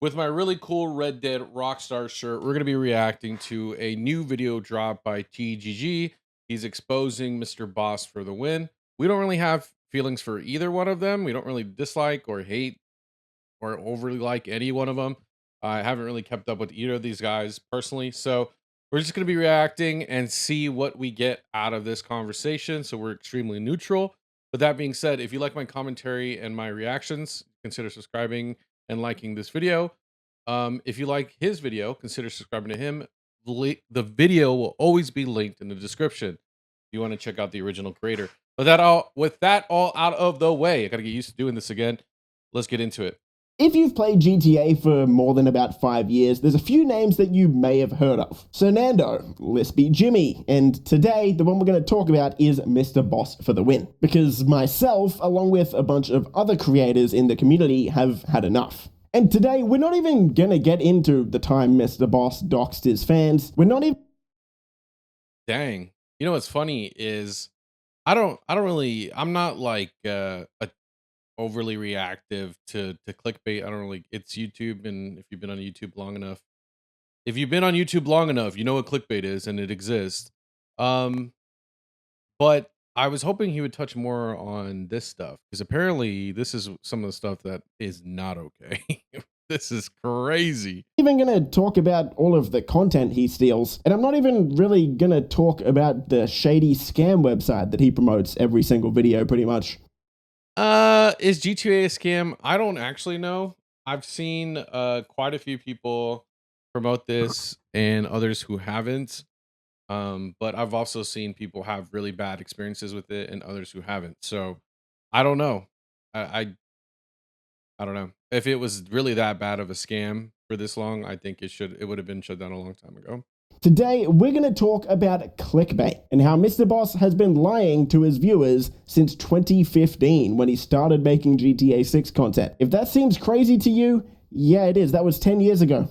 With my really cool Red Dead Rockstar shirt, we're going to be reacting to a new video dropped by TGG. He's exposing Mr. Boss for the win. We don't really have feelings for either one of them. We don't really dislike or hate or overly like any one of them. I haven't really kept up with either of these guys personally. So we're just going to be reacting and see what we get out of this conversation. So we're extremely neutral. But that being said, if you like my commentary and my reactions, consider subscribing and liking this video. If you like his video, consider subscribing to him. The video will always be linked in the description if you want to check out the original creator. But with that all out of the way, I gotta get used to doing this again. Let's get into it. If you've played GTA for more than about 5 years, there's a few names that you may have heard of. Fernando, Lispy Jimmy, and today, the one we're going to talk about is Mr. Boss for the win. Because myself, along with a bunch of other creators in the community, have had enough. And today, we're not even going to get into the time Mr. Boss doxed his fans. We're not even... Dang. You know what's funny is I'm not like overly reactive to clickbait. I don't really, it's YouTube, and if you've been on YouTube long enough, you know what clickbait is, and it exists. But I was hoping he would touch more on this stuff, because apparently this is some of the stuff that is not okay. This is crazy. Even gonna talk about all of the content he steals, and I'm not even really gonna talk about the shady scam website that he promotes every single video pretty much. Is GTA a scam? I don't actually know. I've seen quite a few people promote this and others who haven't. But I've also seen people have really bad experiences with it and others who haven't. So I don't know. I don't know. If it was really that bad of a scam for this long, I think it would have been shut down a long time ago. Today, we're going to talk about clickbait and how Mr. Boss has been lying to his viewers since 2015 when he started making GTA 6 content. If that seems crazy to you, yeah, it is. That was 10 years ago.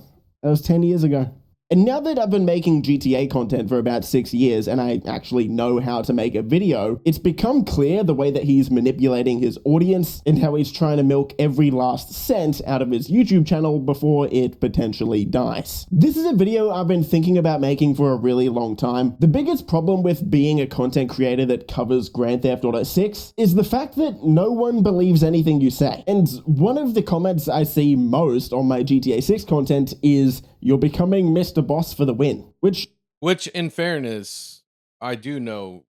And now that I've been making GTA content for about 6 years and I actually know how to make a video, it's become clear the way that he's manipulating his audience and how he's trying to milk every last cent out of his YouTube channel before it potentially dies. This is a video I've been thinking about making for a really long time. The biggest problem with being a content creator that covers Grand Theft Auto 6 is the fact that no one believes anything you say. And one of the comments I see most on my GTA 6 content is, "You're becoming Mr. Boss for the win," which in fairness, I do know,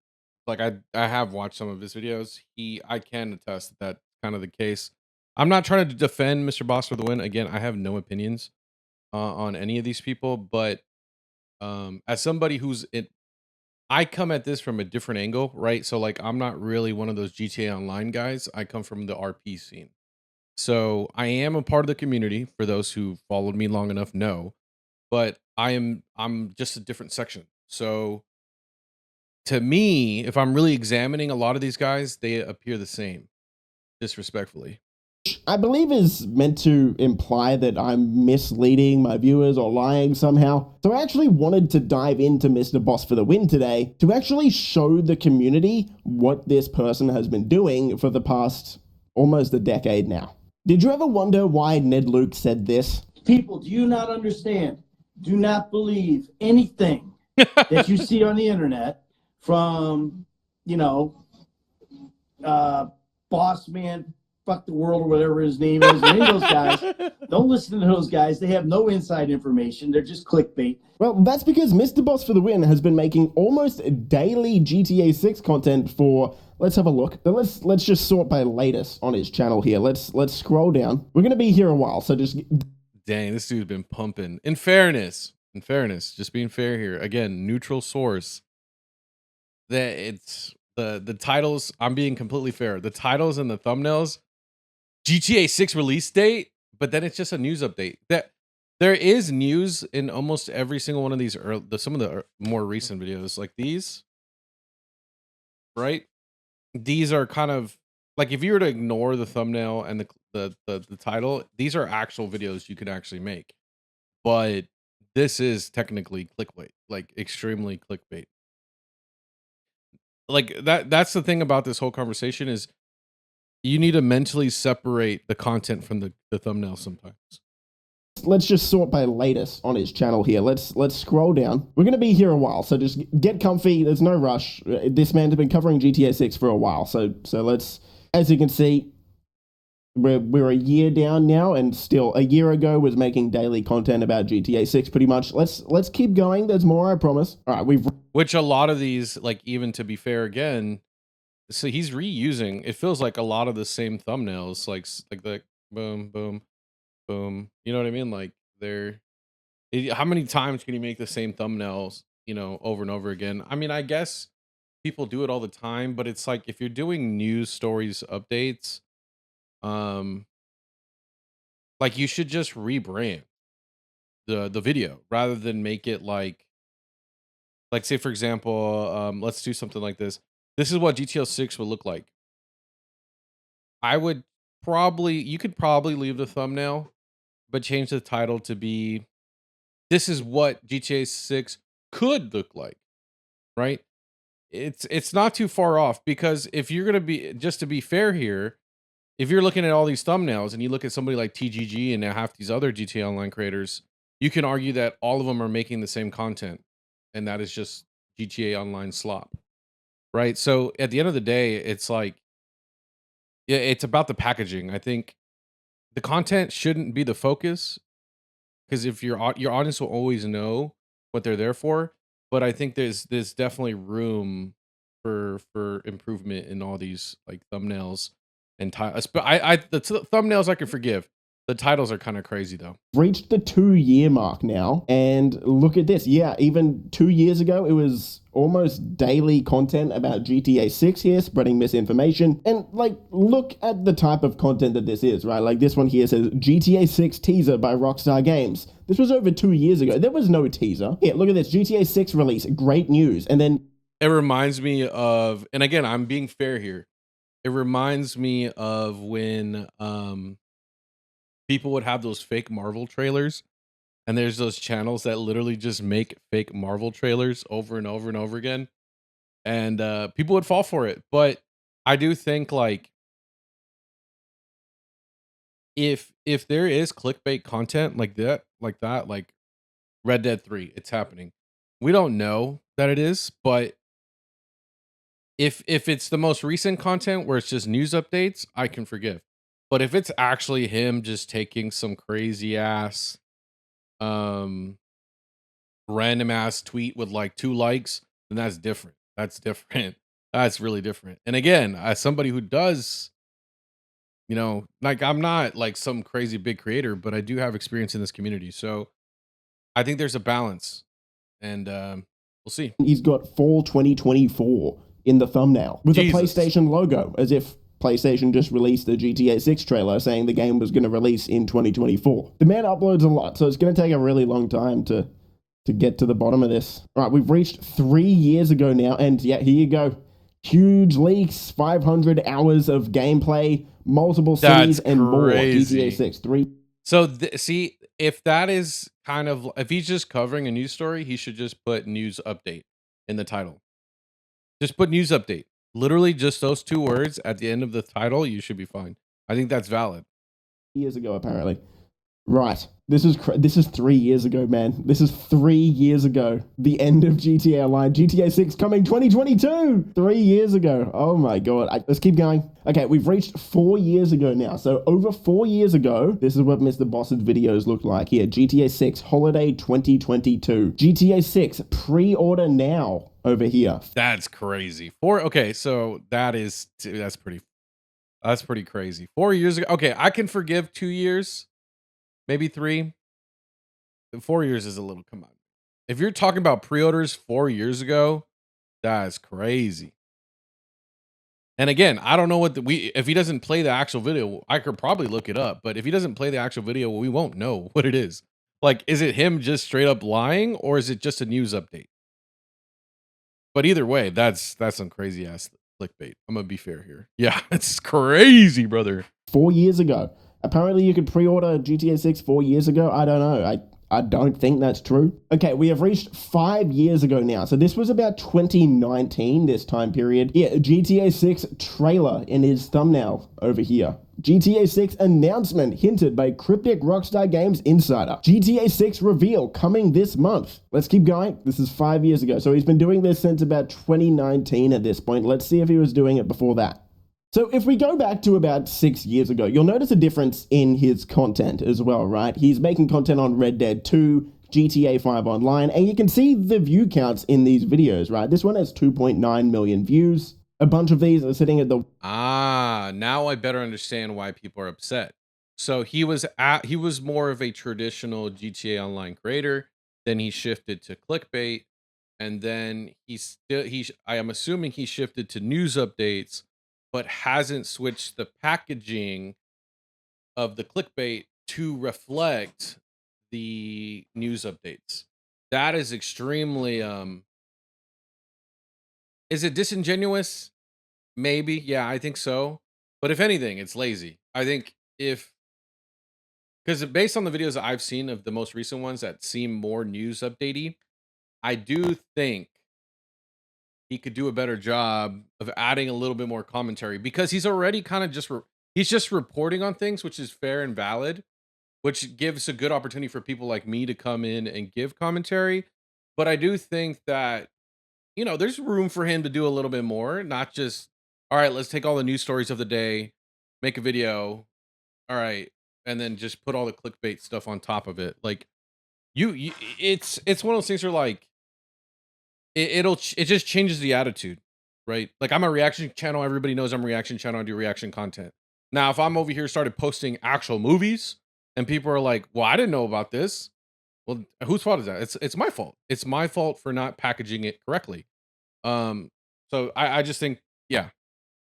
like I have watched some of his videos. I can attest that that's kind of the case. I'm not trying to defend Mr. Boss for the win. Again, I have no opinions on any of these people, but as somebody I come at this from a different angle, right? So like, I'm not really one of those GTA Online guys. I come from the RP scene. So I am a part of the community, for those who followed me long enough know, but I'm just a different section. So to me, if I'm really examining a lot of these guys, they appear the same, disrespectfully. I believe is meant to imply that I'm misleading my viewers or lying somehow. So I actually wanted to dive into Mr. Boss for the win today to actually show the community what this person has been doing for the past almost a decade now. Did you ever wonder why Ned Luke said this? People, do you not understand? Do not believe anything that you see on the internet from, Boss Man, Fuck the World, or whatever his name is. Any of those guys, don't listen to those guys. They have no inside information. They're just clickbait. Well, that's because Mr. Boss for the win has been making almost daily GTA 6 content for... Let's have a look. Let's just sort by latest on his channel here. Let's scroll down. We're going to be here a while, so just... Dang, this dude's been pumping. In fairness, just being fair here. Again, neutral source. That it's the titles, I'm being completely fair. The titles and the thumbnails, GTA 6 release date, but then it's just a news update. That there is news in almost every single one of these some of the more recent videos, like these, right? These are kind of like, if you were to ignore the thumbnail and the title, these are actual videos you could actually make. But this is technically clickbait, like extremely clickbait. Like that's the thing about this whole conversation is you need to mentally separate the content from the thumbnail sometimes. let's just sort by latest on his channel here. Let's scroll down. We're gonna be here a while, so just get comfy. There's no rush. This man has been covering GTA 6 for a while, so let's, as you can see, we're a year down now, and still a year ago was making daily content about GTA 6 pretty much. Let's keep going. There's more, I promise. All right, which a lot of these, like, even to be fair again, so he's reusing, it feels like a lot of the same thumbnails, like the boom, boom, boom. You know what I mean? Like how many times can you make the same thumbnails, over and over again? I mean, I guess people do it all the time, but it's like if you're doing news stories updates, like you should just rebrand the video rather than make it like say for example, let's do something like this. This is what GTA 6 would look like. You could probably leave the thumbnail, but change the title to be, this is what GTA 6 could look like, right? It's not too far off, because if you're going to be, just to be fair here, if you're looking at all these thumbnails and you look at somebody like TGG and half these other GTA Online creators, you can argue that all of them are making the same content, and that is just GTA Online slop, right? So at the end of the day, it's like, yeah, it's about the packaging. I think the content shouldn't be the focus, because if your audience will always know what they're there for. But I think there's definitely room for improvement in all these like thumbnails and titles. But thumbnails I can forgive. The titles are kind of crazy though. Reached the 2-year mark now, and look at this. Yeah, even 2 years ago, it was almost daily content about GTA 6 here, spreading misinformation. And like, look at the type of content that this is, right? Like this one here says GTA 6 teaser by Rockstar Games. This was over 2 years ago. There was no teaser. Here, look at this. GTA 6 release, great news. And then it reminds me of, and again, I'm being fair here. It reminds me of when people would have those fake Marvel trailers, and there's those channels that literally just make fake Marvel trailers over and over and over again, and people would fall for it. But I do think like if there is clickbait content like that, like Red Dead 3, it's happening. We don't know that it is, but if it's the most recent content where it's just news updates, I can forgive. But if it's actually him just taking some crazy ass, random ass tweet with like 2 likes, then that's different. That's different. That's really different. And again, as somebody who does, like I'm not like some crazy big creator, but I do have experience in this community. So I think there's a balance, and we'll see. He's got fall 2024 in the thumbnail with a PlayStation logo, as if PlayStation just released the GTA 6 trailer saying the game was going to release in 2024. The man uploads a lot, so it's going to take a really long time to get to the bottom of this. All right, we've reached 3 years ago now, and yeah, here you go. Huge leaks, 500 hours of gameplay, multiple cities, and more. GTA 6. So, see, if that is kind of, if he's just covering a news story, he should just put news update in the title. Just put news update. Literally just those 2 words at the end of the title, you should be fine. I think that's valid. Years ago, apparently. Right. This is 3 years ago, man. This is 3 years ago. The end of GTA Online. GTA 6 coming 2022. 3 years ago. Oh my god. Let's keep going. Okay, we've reached 4 years ago now. So over 4 years ago, this is what MrBoss's videos looked like here. GTA 6 Holiday 2022. GTA 6 pre-order now over here. That's crazy. Okay, so that's pretty crazy. 4 years ago. Okay, I can forgive 2 years. Maybe 3. 4 years is a little, come on. If you're talking about pre-orders 4 years ago, that's crazy. And again, I don't know what if he doesn't play the actual video, I could probably look it up, but if he doesn't play the actual video, we won't know what it is. Like, is it him just straight up lying, or is it just a news update? But either way, that's some crazy ass clickbait. I'm gonna be fair here. Yeah, it's crazy, brother. 4 years ago. Apparently, you could pre-order GTA 6 4 years ago. I don't know. I don't think that's true. Okay, we have reached 5 years ago now. So this was about 2019, this time period. Yeah, GTA 6 trailer in his thumbnail over here. GTA 6 announcement hinted by cryptic Rockstar Games insider. GTA 6 reveal coming this month. Let's keep going. This is 5 years ago. So he's been doing this since about 2019 at this point. Let's see if he was doing it before that. So if we go back to about 6 years ago, you'll notice a difference in his content as well, right? He's making content on Red Dead 2, GTA 5 Online, and you can see the view counts in these videos, right? This one has 2.9 million views. A bunch of these are sitting at the... Now I better understand why people are upset. So he was more of a traditional GTA Online creator, then he shifted to clickbait, and then I am assuming he shifted to news updates, but hasn't switched the packaging of the clickbait to reflect the news updates. That is extremely is it disingenuous? Maybe. Yeah, I think so. But if anything, it's lazy. I think because based on the videos that I've seen of the most recent ones that seem more news updatey, I do think he could do a better job of adding a little bit more commentary, because he's already kind of he's just reporting on things, which is fair and valid, which gives a good opportunity for people like me to come in and give commentary. But I do think that, there's room for him to do a little bit more, not just, all right, let's take all the news stories of the day, make a video, all right, and then just put all the clickbait stuff on top of it. Like it's one of those things where like it just changes the attitude, right? Like, I'm a reaction channel. Everybody knows I'm a reaction channel. I do reaction content. Now, if I'm over here started posting actual movies and people are like, well, I didn't know about this. Well, whose fault is that? It's my fault. It's my fault for not packaging it correctly. So I just think, yeah.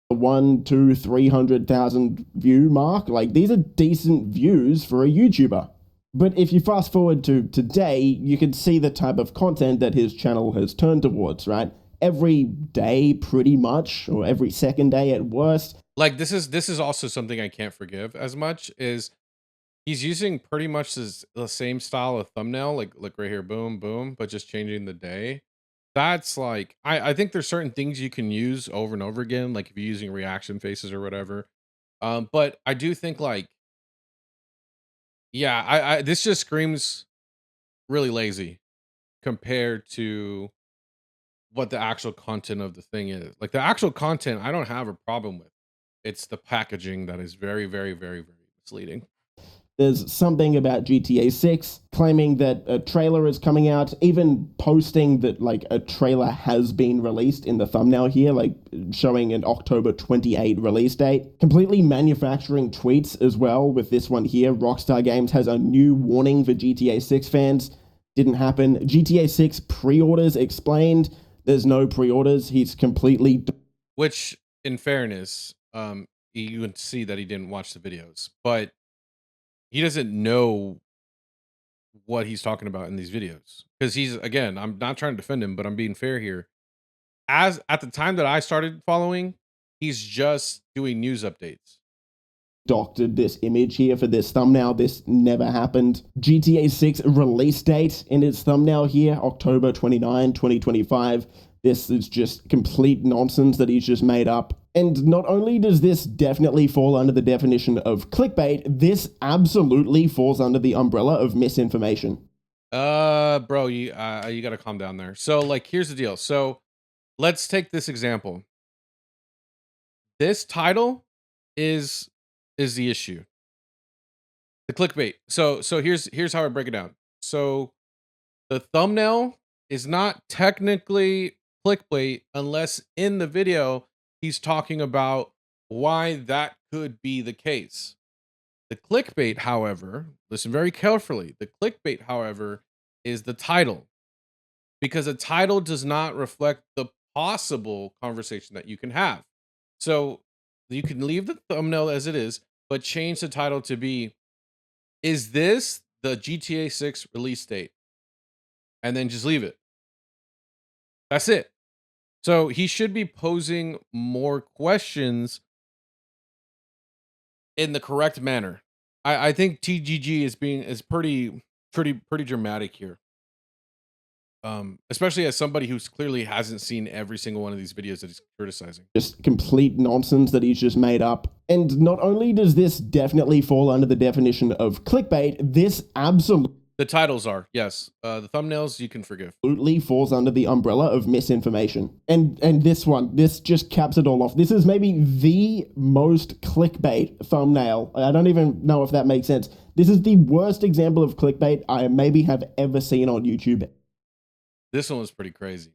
1, 2, 300,000 view mark. Like, these are decent views for a YouTuber. But if you fast forward to today, you can see the type of content that his channel has turned towards, right? Every day, pretty much, or every second day at worst. Like, this is also something I can't forgive as much, is he's using pretty much the same style of thumbnail, like right here, boom, boom, but just changing the day. That's like, I think there's certain things you can use over and over again, like if you're using reaction faces or whatever. But I do think like, yeah, I this just screams really lazy compared to what the actual content of the thing is. Like, the actual content, I don't have a problem with. It's the packaging that is very, very, very, very misleading. There's something about GTA 6 claiming that a trailer is coming out, even posting that like a trailer has been released in the thumbnail here, like showing an October 28 release date. Completely manufacturing tweets as well with this one here. Rockstar Games has a new warning for GTA 6 fans. Didn't happen. GTA 6 pre-orders explained. There's no pre-orders. He's completely... Which, in fairness, you can see that he didn't watch the videos, but he doesn't know what he's talking about in these videos, because again, I'm not trying to defend him, but I'm being fair here. As at the time that I started following, he's just doing news updates. Doctored this image here for this thumbnail. This never happened. GTA 6 release date in its thumbnail here, October 29, 2025. This is just complete nonsense that he's just made up. And not only does this definitely fall under the definition of clickbait, this absolutely falls under the umbrella of misinformation. Bro, you gotta calm down there. So, like, here's the deal. So, let's take this example. This title is the issue. The clickbait. So here's how I break it down. So, the thumbnail is not technically clickbait unless in the video he's talking about why that could be the case. The clickbait, however, listen very carefully. The clickbait, however, is the title, because a title does not reflect the possible conversation that you can have. So you can leave the thumbnail as it is, but change the title to be, is this the GTA 6 release date? And then just leave it. That's it. So he should be posing more questions in the correct manner. I think TGG is pretty pretty dramatic here. Especially as somebody who's clearly hasn't seen every single one of these videos that he's criticizing. Just complete nonsense that he's just made up. And not only does this definitely fall under the definition of clickbait, this absolutely The titles are, yes. The thumbnails you can forgive. Falls under the umbrella of misinformation. And this just caps it all off. This is maybe the most clickbait thumbnail. I don't even know if that makes sense. This is the worst example of clickbait I maybe have ever seen on YouTube. This one was pretty crazy.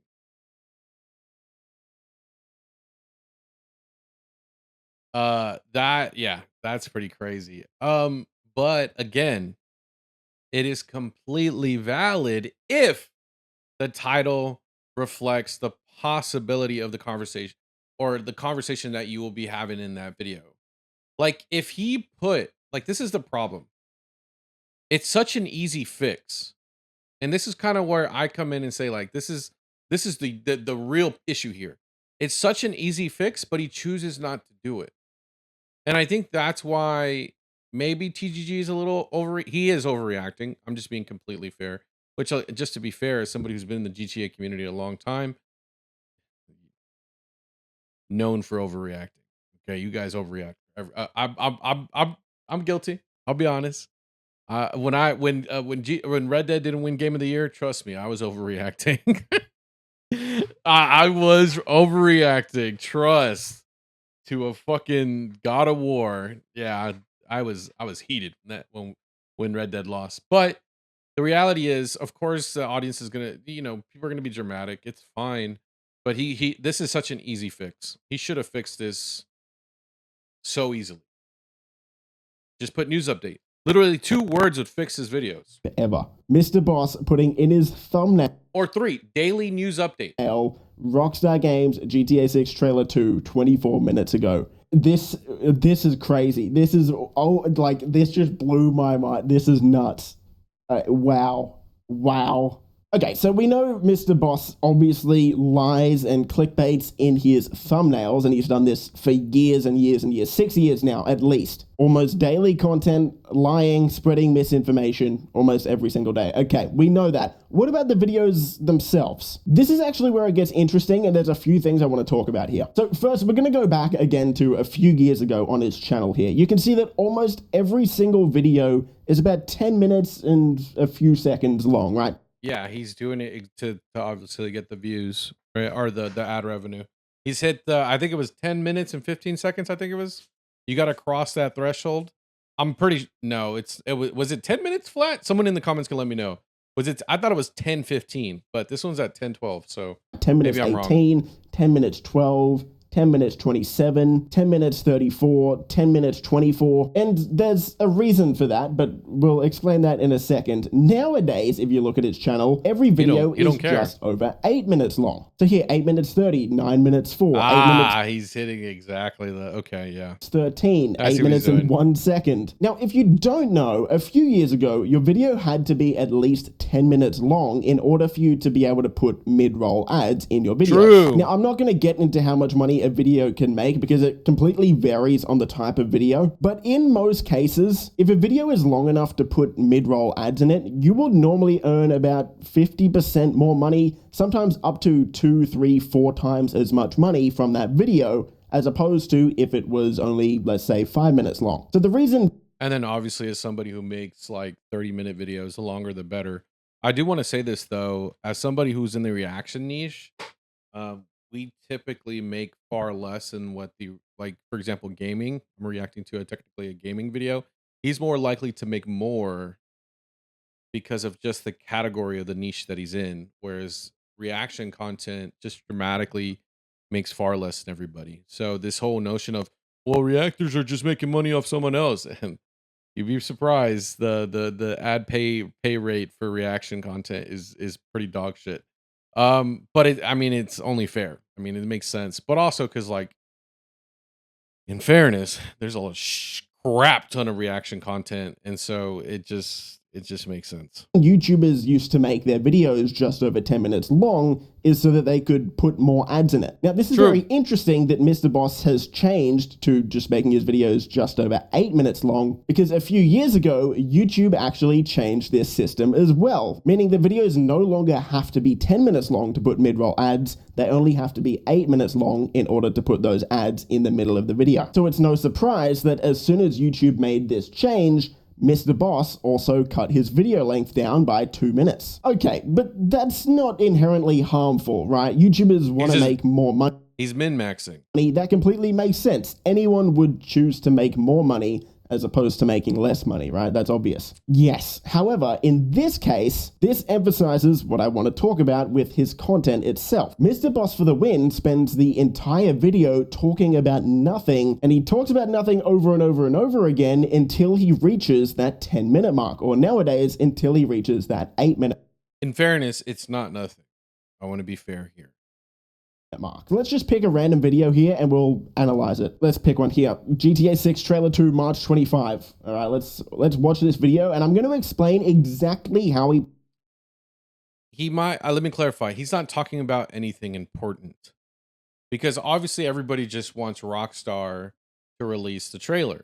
That's pretty crazy. But again, it is completely valid if the title reflects the possibility of the conversation or the conversation that you will be having in that video. Like if he put, like, this is the problem. It's such an easy fix. And this is kind of where I come in and say, like, this is the real issue here. It's such an easy fix, but he chooses not to do it. And I think that's why maybe TGG is a little he is overreacting. I'm just being completely fair. Which, just to be fair, as somebody who's been in the GTA community a long time, known for overreacting. Okay, you guys overreact. I'm guilty. I'll be honest. When Red Dead didn't win Game of the Year, trust me, I was overreacting. I was overreacting. Trust, to a fucking God of War. Yeah, I was heated when Red Dead lost. But the reality is, of course, the audience is gonna, people are gonna be dramatic. It's fine. But this is such an easy fix. He should have fixed this so easily. Just put news update. Literally 2 words would fix his videos. Ever. Mr. Boss putting in his thumbnail. Or 3, daily news update. Rockstar Games GTA 6 trailer 2, 24 minutes ago. This is crazy. This is, this just blew my mind. This is nuts. Wow. Okay, so we know Mr. Boss obviously lies and clickbaits in his thumbnails, and he's done this for years and years and years, 6 years now, at least. Almost daily content, lying, spreading misinformation, almost every single day. Okay, we know that. What about the videos themselves? This is actually where it gets interesting, and there's a few things I want to talk about here. So first, we're going to go back again to a few years ago on his channel here. You can see that almost every single video is about 10 minutes and a few seconds long, right? Yeah, he's doing it to obviously get the views, right? Or the ad revenue. He's hit I think it was 10 minutes and 15 seconds. I think it was. You got to cross that threshold. I'm pretty no. Was it 10 minutes flat? Someone in the comments can let me know. Was it? I thought it was 10:15, but this one's at 10:12. So 10 minutes maybe I'm 18, wrong. 10 minutes 12. 10 minutes 27, 10 minutes 34, 10 minutes 24, and there's a reason for that, but we'll explain that in a second. Nowadays, if you look at his channel, every video is just over 8 minutes long. So here, 8 minutes 30, 9 minutes 4, 8 minutes... he's hitting exactly the... Okay, yeah. 13, 8 minutes and 1 second. Now, if you don't know, a few years ago, your video had to be at least 10 minutes long in order for you to be able to put mid-roll ads in your video. True. Now, I'm not going to get into how much money a video can make because it completely varies on the type of video. But in most cases, if a video is long enough to put mid-roll ads in it, you will normally earn about 50% more money, sometimes up to 2, 3, 4 times as much money from that video, as opposed to if it was only, let's say, 5 minutes long. So the reason... And then obviously as somebody who makes like 30-minute videos, the longer the better. I do want to say this though, as somebody who's in the reaction niche, we typically make far less than what like, for example, gaming. I'm reacting to technically a gaming video. He's more likely to make more because of just the category of the niche that he's in. Whereas reaction content just dramatically makes far less than everybody. So this whole notion of, well, reactors are just making money off someone else. And you'd be surprised the ad pay rate for reaction content is pretty dog shit. But it's only fair. I mean, it makes sense, but also because, like, in fairness, there's a crap ton of reaction content, and so it just It just makes sense. YouTubers used to make their videos just over 10 minutes long is so that they could put more ads in it. Now, this is True. very interesting that MrBoss has changed to just making his videos just over 8 minutes long, because a few years ago, YouTube actually changed this system as well, meaning that videos no longer have to be 10 minutes long to put mid-roll ads. They only have to be 8 minutes long in order to put those ads in the middle of the video. So it's no surprise that as soon as YouTube made this change, MrBoss also cut his video length down by 2 minutes. Okay, but that's not inherently harmful, right? YouTubers want to make more money. He's min-maxing. That completely makes sense. Anyone would choose to make more money as opposed to making less money, right? That's obvious. Yes. However, in this case, this emphasizes what I want to talk about with his content itself. MrBoss for the Win spends the entire video talking about nothing, and he talks about nothing over and over and over again until he reaches that 10-minute mark, or nowadays, until he reaches that 8-minute. In fairness, it's not nothing. I want to be fair here. Mark. Let's just pick a random video here and we'll analyze it. Let's pick one here. GTA 6 Trailer 2, March 25. All right, let's watch this video, and I'm going to explain exactly how he might, let me clarify. He's not talking about anything important, because obviously everybody just wants Rockstar to release the trailer,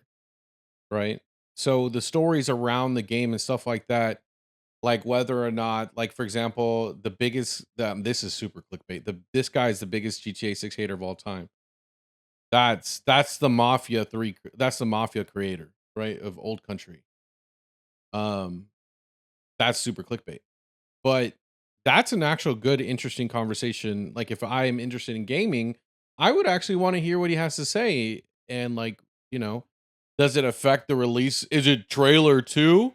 right? So the stories around the game and stuff like that, like whether or not, like for example, the biggest, this is super clickbait. This guy is the biggest GTA 6 hater of all time. That's the Mafia 3. That's the Mafia creator, right? Of Old Country. That's super clickbait. But that's an actual good, interesting conversation. Like if I am interested in gaming, I would actually want to hear what he has to say. And like, you know, does it affect the release? Is it trailer 2?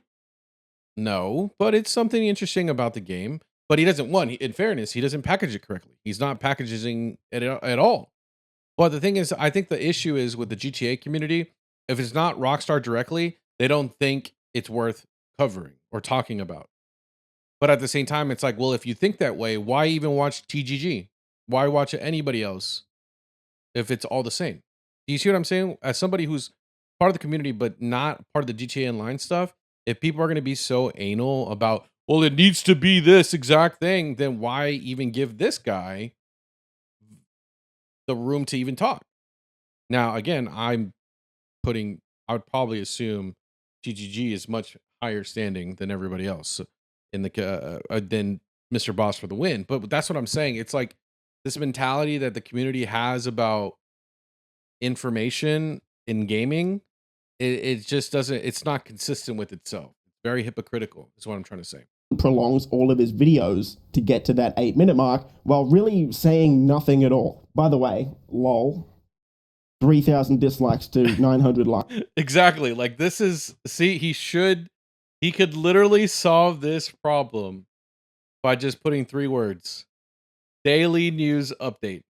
No, but it's something interesting about the game. But he doesn't, in fairness, he doesn't package it correctly. He's not packaging it at all. But the thing is, I think the issue is with the GTA community, if it's not Rockstar directly, they don't think it's worth covering or talking about. But at the same time, it's like, well, if you think that way, why even watch TGG? Why watch anybody else if it's all the same? Do you see what I'm saying? As somebody who's part of the community, but not part of the GTA Online stuff, if people are going to be so anal about, well, it needs to be this exact thing, then why even give this guy the room to even talk? Now, again, I would probably assume TGG is much higher standing than everybody else in the than MrBoss for the Win. But that's what I'm saying. It's like this mentality that the community has about information in gaming. It just doesn't, it's not consistent with itself. It's very hypocritical, is what I'm trying to say. Prolongs all of his videos to get to that 8-minute mark while really saying nothing at all. By the way, lol, 3,000 dislikes to 900 likes. Exactly. Like this is, see, he could literally solve this problem by just putting 3 words. Daily news update.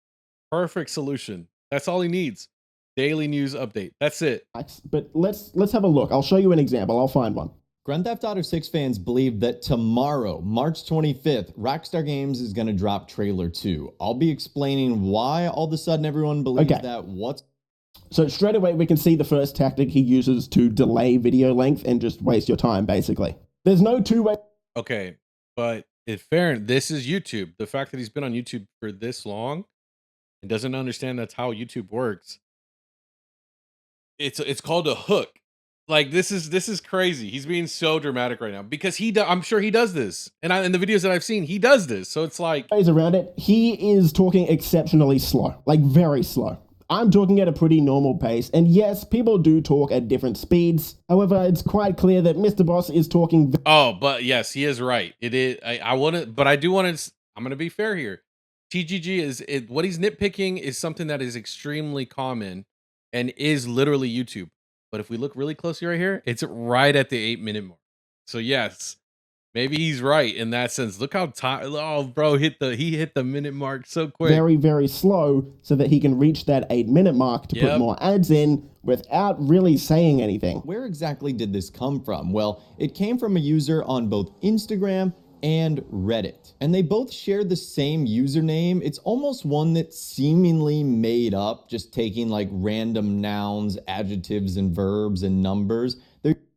Perfect solution. That's all he needs. Daily news update. That's it. But let's have a look. I'll show you an example. I'll find one. Grand Theft Auto 6 fans believe that tomorrow, March 25th, Rockstar Games is going to drop trailer 2. I'll be explaining why all of a sudden everyone believes that. So straight away we can see the first tactic he uses to delay video length and just waste your time, basically. There's no two-way. Okay, but if fair, this is YouTube. The fact that he's been on YouTube for this long and doesn't understand that's how YouTube works. It's called a hook. Like this is crazy. He's being so dramatic right now because I'm sure he does this, and in the videos that I've seen, he does this. So it's like ways around it. He is talking exceptionally slow, like very slow. I'm talking at a pretty normal pace, and yes, people do talk at different speeds. However, it's quite clear that MrBoss is talking. Oh, but yes, he is right. It is. I want to, but I do want to. I'm going to be fair here. TGG is what he's nitpicking is something that is extremely common and is literally YouTube. But if we look really closely right here, it's right at the 8-minute mark. So yes, maybe he's right in that sense. Look how oh, bro, he hit the minute mark so quick. Very, very slow so that he can reach that 8-minute mark to put more ads in without really saying anything. Where exactly did this come from? Well, it came from a user on both Instagram and Reddit, and they both share the same username. It's almost one that's seemingly made up, just taking like random nouns, adjectives, and verbs and numbers.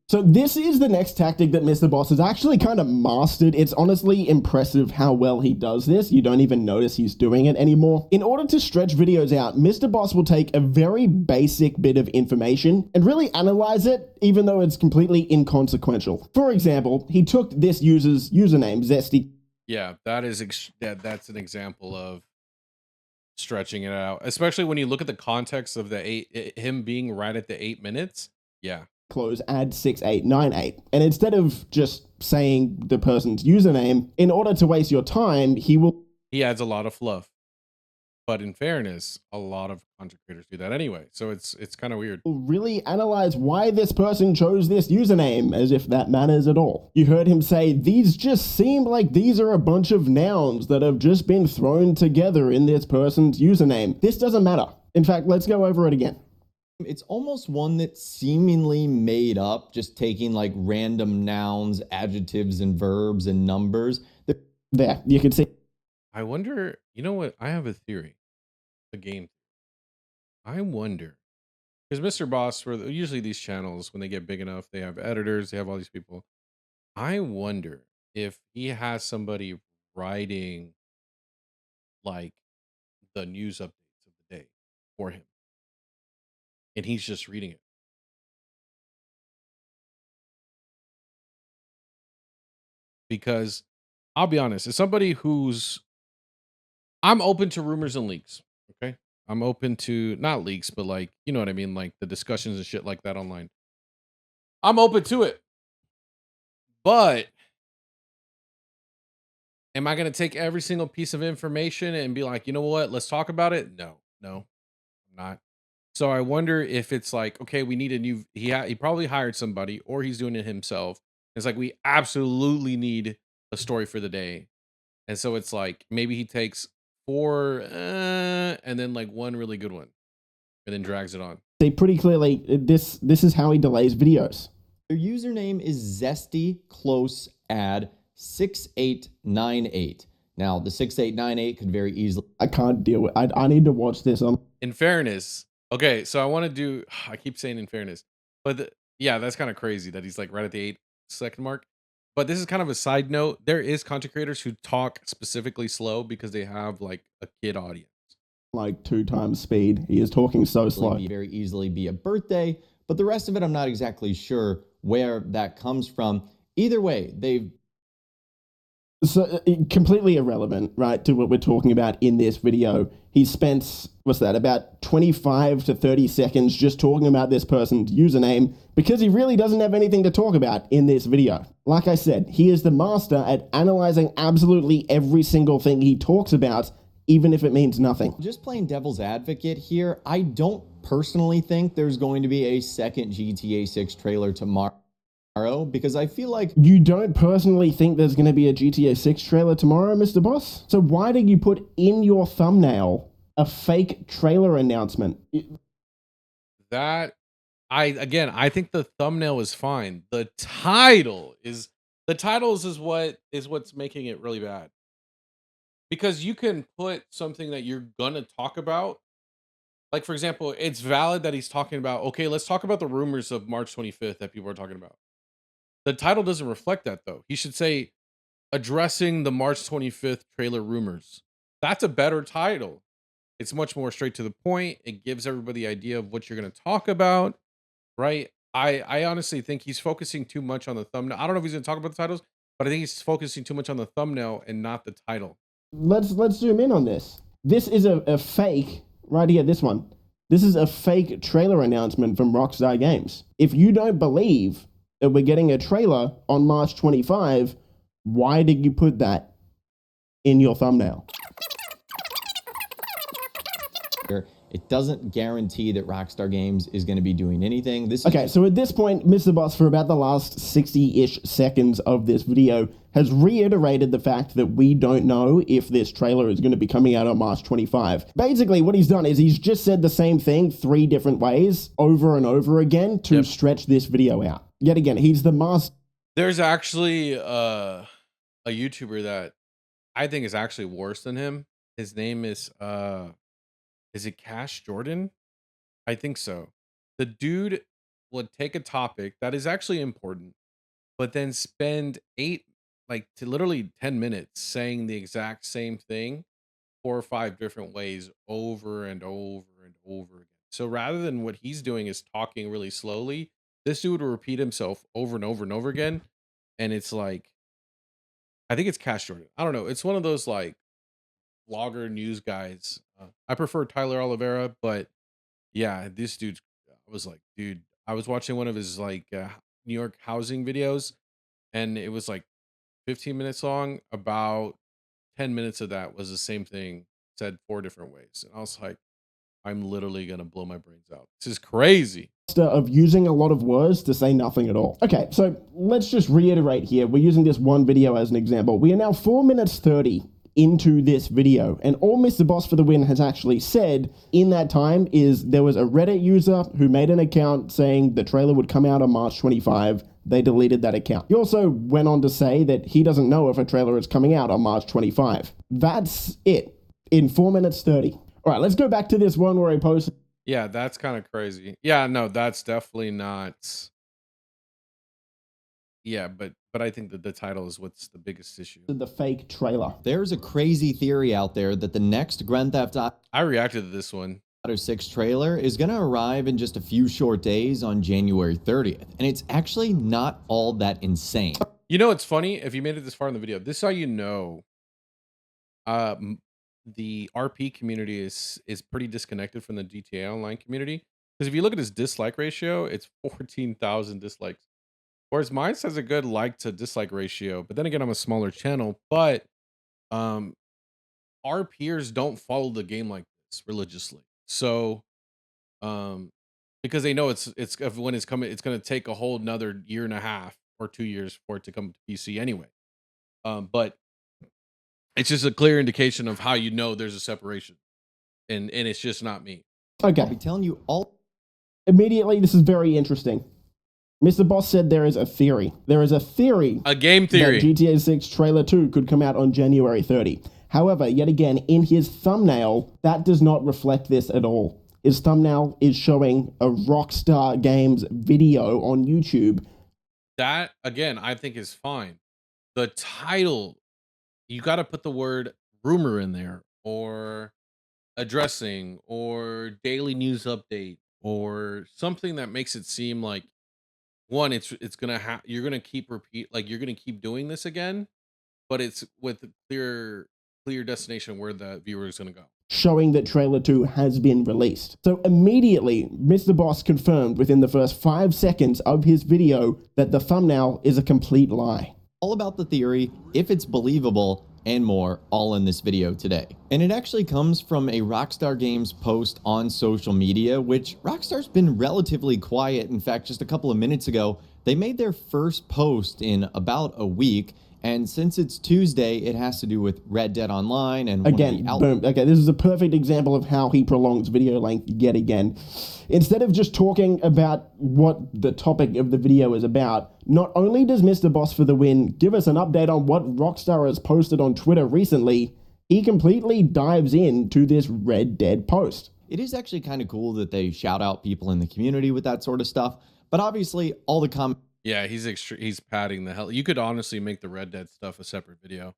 So this is the next tactic that Mr. Boss has actually kind of mastered. It's honestly impressive how well he does this. You don't even notice he's doing it anymore. In order to stretch videos out, Mr. Boss will take a very basic bit of information and really analyze it, even though it's completely inconsequential. For example, he took this user's username, Zesty. Yeah, that's an example of stretching it out, especially when you look at the context of him being right at the 8 minutes. Yeah. Close add 6898, and instead of just saying the person's username, in order to waste your time, he adds a lot of fluff. But in fairness, a lot of content creators do that anyway, so it's kind of weird. Really analyze why this person chose this username, as if that matters at all. You heard him say, these just seem like these are a bunch of nouns that have just been thrown together in this person's username. This doesn't matter. In fact, let's go over it again. It's almost one that's seemingly made up, just taking like random nouns, adjectives, and verbs and numbers. There, you can see. I wonder, you know what? I have a theory. The game. I wonder, because Mr. Boss, usually these channels, when they get big enough, they have editors, they have all these people. I wonder if he has somebody writing like the news updates of the day for him, and he's just reading it. Because I'll be honest, as somebody I'm open to rumors and leaks. Okay. I'm open to not leaks, but like, you know what I mean? Like the discussions and shit like that online. I'm open to it. But am I going to take every single piece of information and be like, you know what? Let's talk about it? No, I'm not. So I wonder if it's like, okay, we need a new, he probably hired somebody or he's doing it himself. It's like, we absolutely need a story for the day. And so it's like, maybe he takes 4, and then like one really good one and then drags it on. See pretty clearly, this is how he delays videos. Their username is Zesty Close Add 6898. Now, the 6898 could very easily. I can't deal with. I need to watch this on. In fairness, okay, so I want to do. I keep saying in fairness, but yeah, that's kind of crazy that he's like right at the 8-second mark. But this is kind of a side note. There is content creators who talk specifically slow because they have like a kid audience. Like 2 times speed. He is talking so slow. Very easily be a birthday, but the rest of it, I'm not exactly sure where that comes from. Either way, they've. So completely irrelevant, right, to what we're talking about in this video. He spent, what's that, about 25 to 30 seconds just talking about this person's username because he really doesn't have anything to talk about in this video. Like I said, he is the master at analyzing absolutely every single thing he talks about, even if it means nothing. Just playing devil's advocate here, I don't personally think there's going to be a second GTA 6 trailer tomorrow. Because I feel like... You don't personally think there's going to be a GTA 6 trailer tomorrow, Mr. Boss? So why did you put in your thumbnail a fake trailer announcement? I think the thumbnail is fine. The titles is what's making it really bad. Because you can put something that you're gonna talk about. Like, for example, it's valid that he's talking about, okay, let's talk about the rumors of March 25th that people are talking about. The title doesn't reflect that, though. He should say, addressing the March 25th trailer rumors. That's a better title. It's much more straight to the point. It gives everybody the idea of what you're going to talk about, right? I honestly think he's focusing too much on the thumbnail. I don't know if he's going to talk about the titles, but I think he's focusing too much on the thumbnail and not the title. Let's zoom in on this. This is a fake, right here, this one. This is a fake trailer announcement from Rockstar Games. If you don't believe that we're getting a trailer on March 25, why did you put that in your thumbnail? It doesn't guarantee that Rockstar Games is going to be doing anything. Okay, so at this point, Mr. Boss, for about the last 60-ish seconds of this video, has reiterated the fact that we don't know if this trailer is going to be coming out on March 25. Basically, what he's done is he's just said the same thing 3 different ways over and over again to stretch this video out. Yet again, he's the master. There's actually a YouTuber that I think is actually worse than him. His name is it Cash Jordan? I think so. The dude would take a topic that is actually important, but then spend to literally 10 minutes saying the exact same thing 4 or 5 different ways over and over and over again. So rather than what he's doing is talking really slowly, this dude will repeat himself over and over and over again. And it's like, I think it's Cash Jordan. I don't know. It's one of those like vlogger news guys. I prefer Tyler Oliveira, but yeah, this dude, I was like, dude, I was watching one of his like New York housing videos, and it was like 15 minutes long. About 10 minutes of that was the same thing said 4 different ways. And I was like, I'm literally going to blow my brains out. This is crazy. Of using a lot of words to say nothing at all. Okay, so let's just reiterate here. We're using this one video as an example. We are now 4 minutes 30 into this video, and all Mr. Boss for the Win has actually said in that time is there was a Reddit user who made an account saying the trailer would come out on March 25. They deleted that account. He also went on to say that he doesn't know if a trailer is coming out on March 25. That's it in 4 minutes 30. All right, let's go back to this one where he posted. Yeah, that's kind of crazy. Yeah, no, that's definitely not. Yeah, but I think that the title is what's the biggest issue. The fake trailer. There's a crazy theory out there that the next Grand Theft Auto I reacted to this one. 6 trailer is going to arrive in just a few short days on January 30th. And it's actually not all that insane. You know, it's funny if you made it this far in the video. This is how you know the RP community is pretty disconnected from the GTA Online community. Because if you look at his dislike ratio, it's 14,000 dislikes. Whereas mine has a good like to dislike ratio. But then again, I'm a smaller channel. But our peers don't follow the game like this religiously. So because they know it's when it's coming, it's going to take a whole another year and a half or 2 years for it to come to PC anyway. But it's just a clear indication of how you know there's a separation, and it's just not me. Okay. I'll be telling you all. Immediately, this is very interesting. Mr. Boss said there is a theory. There is a theory. A game theory. That GTA 6 Trailer 2 could come out on January 30. However, yet again, in his thumbnail, that does not reflect this at all. His thumbnail is showing a Rockstar Games video on YouTube. That, again, I think is fine. The title, you got to put the word rumor in there, or addressing, or daily news update, or something that makes it seem like, one, it's gonna you're gonna keep you're gonna keep doing this again, but it's with a clear destination where the viewer is gonna go. Showing that Trailer 2 has been released. So immediately, Mr. Boss confirmed within the first 5 seconds of his video that the thumbnail is a complete lie. All about the theory, if it's believable, and more, all in this video today. And it actually comes from a Rockstar Games post on social media, which Rockstar's been relatively quiet. In fact, just a couple of minutes ago, they made their first post in about a week. And since it's Tuesday, it has to do with Red Dead Online and again, boom. Okay, this is a perfect example of how he prolongs video length yet again. Instead of just talking about what the topic of the video is about, not only does Mr. Boss for the Win give us an update on what Rockstar has posted on Twitter recently, he completely dives into this Red Dead post. It is actually kind of cool that they shout out people in the community with that sort of stuff, but obviously all the comments. Yeah, he's padding the hell. You could honestly make the Red Dead stuff a separate video.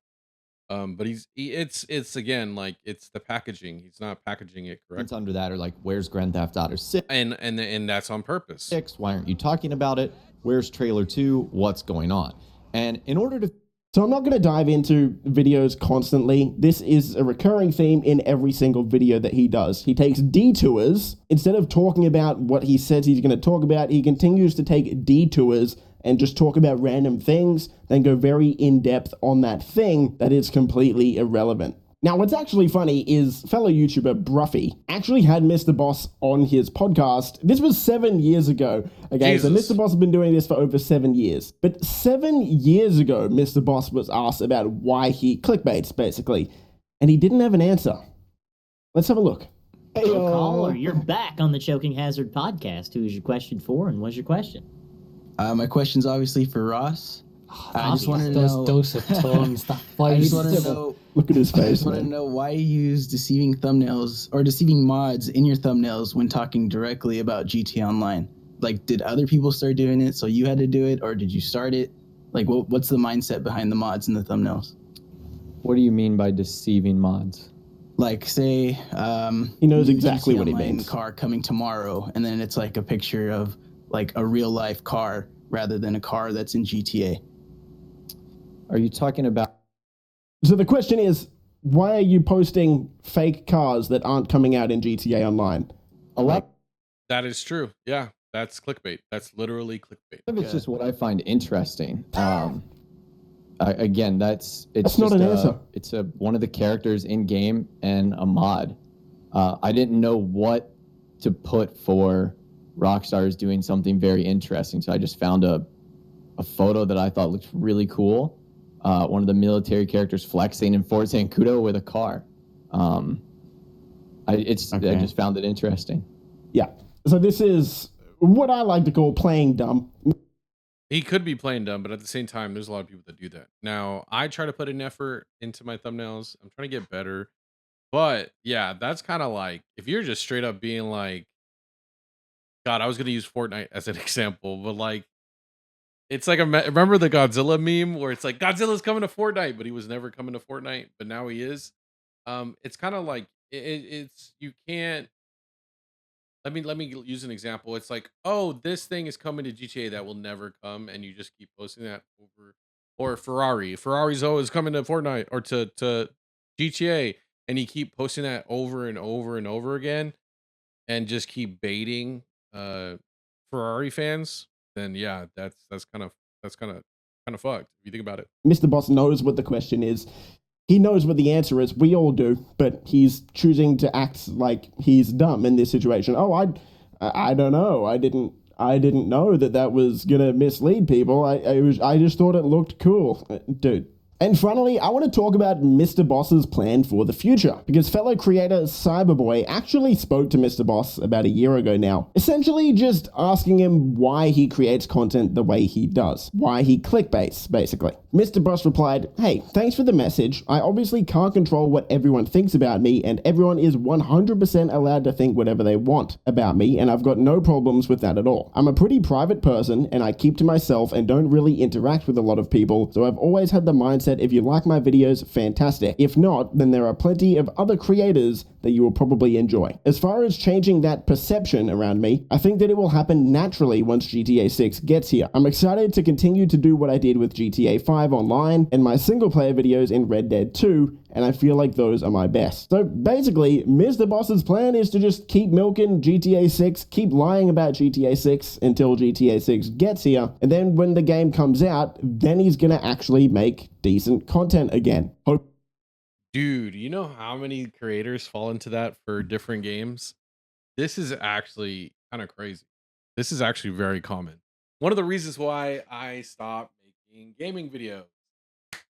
But it's again, like, it's the packaging. He's not packaging it correctly. Under that are like, where's Grand Theft Auto 6? And that's on purpose. Why aren't you talking about it? Where's trailer 2? What's going on? And in order to... So I'm not going to dive into videos constantly. This is a recurring theme in every single video that he does. He takes detours. Instead of talking about what he says he's going to talk about, he continues to take detours and just talk about random things, then go very in-depth on that thing that is completely irrelevant. Now, what's actually funny is fellow YouTuber Bruffy actually had Mr. Boss on his podcast. This was 7 years ago. Okay, Jesus. So Mr. Boss has been doing this for over 7 years. But 7 years ago, Mr. Boss was asked about why he clickbaits, basically. And he didn't have an answer. Let's have a look. Hello, caller. You're back on the Choking Hazard podcast. Who is your question for, and what's your question? My question's obviously for Ross. I just want to those know. dose of tongues, that I just want voice. to know. Look at his I face, just want to man. know why you use deceiving thumbnails or deceiving mods in your thumbnails when talking directly about GTA Online. like, did other people start doing it, so you had to do it, or did you start it? Like, what's the mindset behind the mods and the thumbnails? What do you mean by deceiving mods? Like, say, He knows new exactly GTA what he Online means. car coming tomorrow, and then it's like a picture of like a real life car rather than a car that's in GTA. Are you talking about? So the question is, why are you posting fake cars that aren't coming out in GTA Online? A lot That is true. Yeah, that's clickbait. That's literally clickbait. of it's just what I find interesting. Again, it's That's not an answer. It's one of the characters in game and a mod. I didn't know what to put for Rockstar is doing something very interesting, so I just found a photo that I thought looked really cool. One of the military characters flexing in Fort Zancudo with a car. I just found it interesting. Yeah. So this is what I like to call playing dumb. He could be playing dumb, but at the same time, there's a lot of people that do that. Now, I try to put an effort into my thumbnails. I'm trying to get better. But yeah, that's kind of like if you're just straight up being like, God, I was going to use Fortnite as an example, but like, it's like, remember the Godzilla meme where it's like Godzilla's coming to Fortnite, but he was never coming to Fortnite, but now he is. It's kind of like it's you can't. Let me use an example. It's like, oh, this thing is coming to GTA that will never come, and you just keep posting that over. Or Ferrari's always coming to Fortnite or to GTA, and you keep posting that over and over and over again, and just keep baiting Ferrari fans. Then yeah, that's kind of fucked if you think about it. Mr. Boss knows what the question is. He knows what the answer is. We all do, but he's choosing to act like he's dumb in this situation. Oh, I don't know. I didn't know that was gonna mislead people. I just thought it looked cool, dude. And finally, I want to talk about Mr. Boss's plan for the future, because fellow creator Cyberboy actually spoke to Mr. Boss about a year ago now, essentially just asking him why he creates content the way he does, why he clickbaits, basically. Mr. Boss replied, "Hey, thanks for the message. I obviously can't control what everyone thinks about me, and everyone is 100% allowed to think whatever they want about me, and I've got no problems with that at all. I'm a pretty private person, and I keep to myself and don't really interact with a lot of people, so I've always had the mindset if you like my videos, fantastic. If not, then there are plenty of other creators that you will probably enjoy. As far as changing that perception around me, I think that it will happen naturally once GTA 6 gets here. I'm excited to continue to do what I did with GTA 5 online and my single player videos in Red Dead 2, and I feel like those are my best." So basically, Mr. Boss's plan is to just keep milking GTA 6, keep lying about GTA 6 until GTA 6 gets here, and then when the game comes out, then he's gonna actually make decent content again. Hope. Dude, you know how many creators fall into that for different games? This is actually kind of crazy. This is actually very common. One of the reasons why I stopped making gaming videos,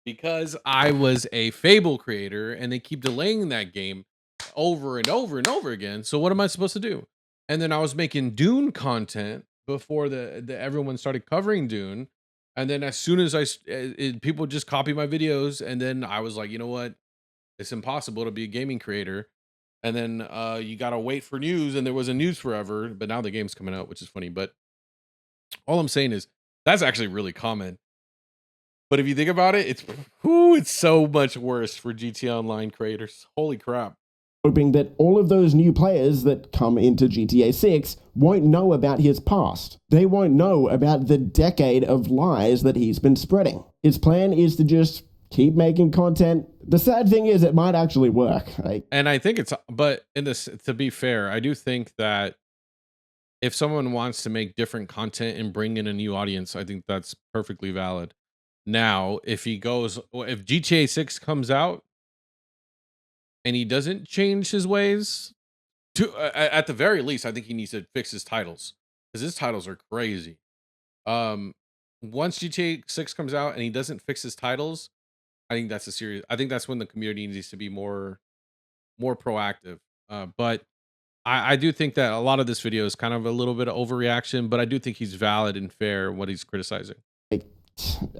because I was a Fable creator and they keep delaying that game over and over and over again. So what am I supposed to do? And then I was making Dune content before the everyone started covering Dune. And then as soon as people just copy my videos, and then I was like, you know what? It's impossible to be a gaming creator. And then you gotta wait for news, and there wasn't news forever, but now the game's coming out, which is funny. But all I'm saying is that's actually really common. But if you think about it, it's so much worse for GTA Online creators. Holy crap. Hoping that all of those new players that come into GTA 6 won't know about his past. They won't know about the decade of lies that he's been spreading. His plan is to just keep making content. The sad thing is it might actually work. And I think to be fair, I do think that if someone wants to make different content and bring in a new audience, I think that's perfectly valid. Now, if GTA 6 comes out and he doesn't change his ways, at the very least, I think he needs to fix his titles, because his titles are crazy. Once GTA 6 comes out and he doesn't fix his titles, I think that's when the community needs to be more proactive. But I do think that a lot of this video is kind of a little bit of overreaction, but I do think he's valid and fair in what he's criticizing.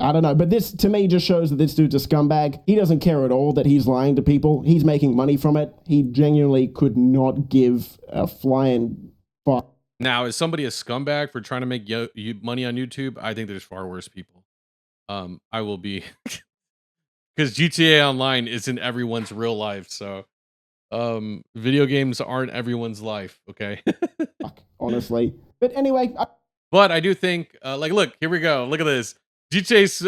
I don't know, but this to me just shows that this dude's a scumbag. He doesn't care at all that he's lying to people. He's making money from it. He genuinely could not give a flying fuck Now, is somebody a scumbag for trying to make money on YouTube? I think there's far worse people. I will be because GTA Online isn't everyone's real life. So, video games aren't everyone's life. Okay. Fuck, honestly. But anyway, But I do think, like, look, here we go. Look at this. GTA's.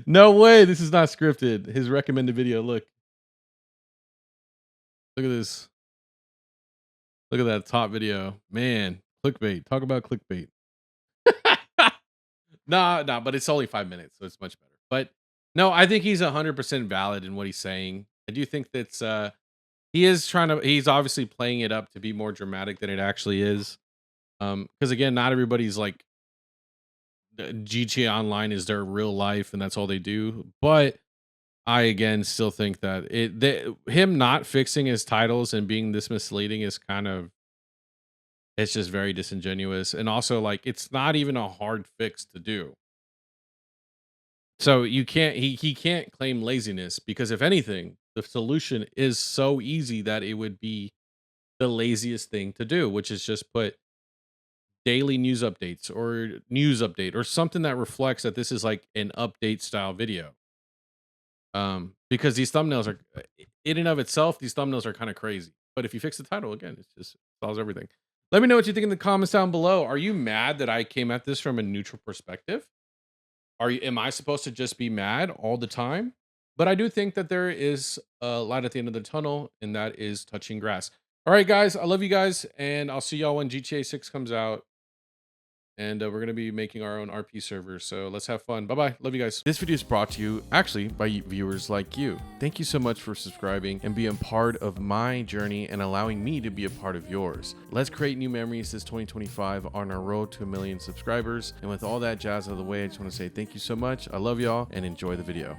No way. This is not scripted. His recommended video. Look. Look at this. Look at that top video. Man, clickbait. Talk about clickbait. Nah, but it's only 5 minutes, so it's much better. But no, I think he's 100% valid in what he's saying. I do think that's he's obviously playing it up to be more dramatic than it actually is. Because again, not everybody's like GTA Online is their real life and that's all they do. But I again still think that him not fixing his titles and being this misleading is kind of, it's just very disingenuous. And also, like, it's not even a hard fix to do. So you can't he can't claim laziness, because if anything, the solution is so easy that it would be the laziest thing to do, which is just put daily news updates or news update or something that reflects that this is like an update style video. Because these thumbnails are, in and of itself, these thumbnails are kind of crazy. But if you fix the title, again, it's just solves everything. Let me know what you think in the comments down below. Are you mad that I came at this from a neutral perspective? Am I supposed to just be mad all the time? But I do think that there is a light at the end of the tunnel, and that is touching grass. All right, guys, I love you guys, and I'll see y'all when GTA 6 comes out. And we're going to be making our own RP server, so let's have fun. Bye-bye. Love you guys. This video is brought to you, actually, by viewers like you. Thank you so much for subscribing and being part of my journey and allowing me to be a part of yours. Let's create new memories this 2025 on our road to 1 million subscribers. And with all that jazz out of the way, I just want to say thank you so much. I love y'all, and enjoy the video.